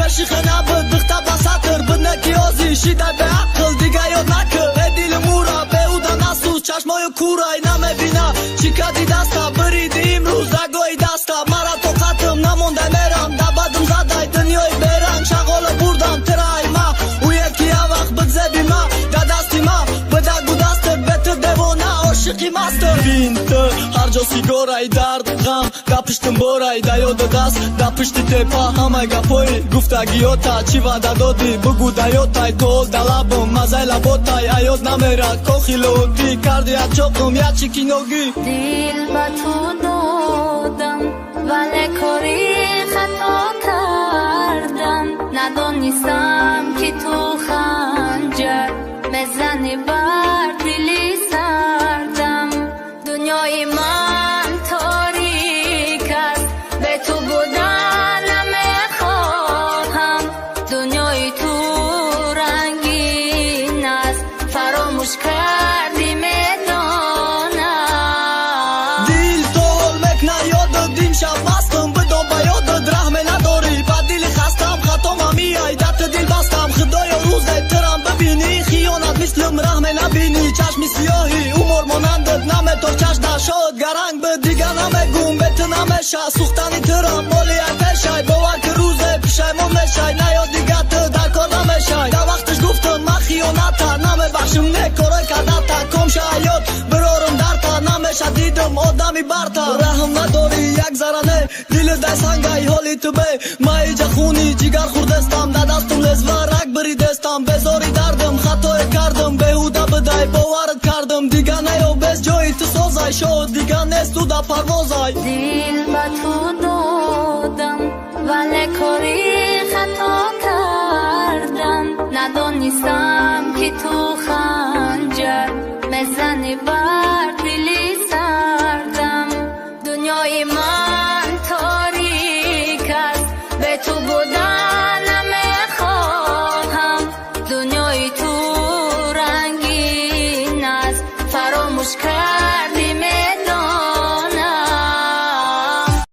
عاشق نبود بختا بساتر بدنه کیازی شیده به عقل دیگه یاد نکر دل مورا به اودا نسوز چشمای کورای نمیبینه چی کدی دستا بریدی امروز دگای دستا مرا تو قطم نمونده میرم دبادم زدای دنیای بیرنگ شغال بردم ترای ما او یکی وقت بگذبی ما دستی ما بدگو دست بتر دوانه عاشقی مستر بینتر هر جا سیگارای درد غم دا پشتم بارای دا یاد دست دا پشتی تپا همه گپای گفتگیاتا چی وعده دادی بگو دا یادتای تول دا لبم مزه لباتای ایاد نمیره کاخی لودی کردی از چاقم یا چی کینوگی دل با تو دادم ولی کاری خطا کردم ندانستم که تو خنجر بزنی بر دلی سردم دنیای من تاریک است به تو بودن نمیخواهم دنیای تو رنگین است فراموش کردی میدانم دل تول مکنه یاد دیم شب مستم بدم با یادت رحم نداری با دل خستم خطام میای دت دل بستم خدای روز ترم ببینی خیانت مثلم رحم نبینی چشم سیاهی عمر مانندت نمه تو چش نشد گرنگ به دیگه نمگم بهت نمیشه سوختنی ترم مالی اتشای باور که روز پشیمون میشای نیاد دیگه تو در کار نمیشای در وقتش گفتم من خیانتا نمیبخشم نکارای کردتا کم شاید برارم درتا نمیشه دیدم آدمی برتا رحم نداری یک ذره دل دای سنگای حالی تو بی ما ایجا خونی جگر خوردستم در دستم لزوه رک بریدستم بزاری دردم خطای کردم بهوده بدای باورت کردم دیگه نیو بس جایی تو سازای شد دیگه نیست تو در پروازای دل با تو دادم ولی کاری خطا کردم ندانستم که تو خنجر بزنی بر دلی سردم دنیای من تاریک است به تو بودن نمیخواهم دنیای تو رنگین است فراموش کرد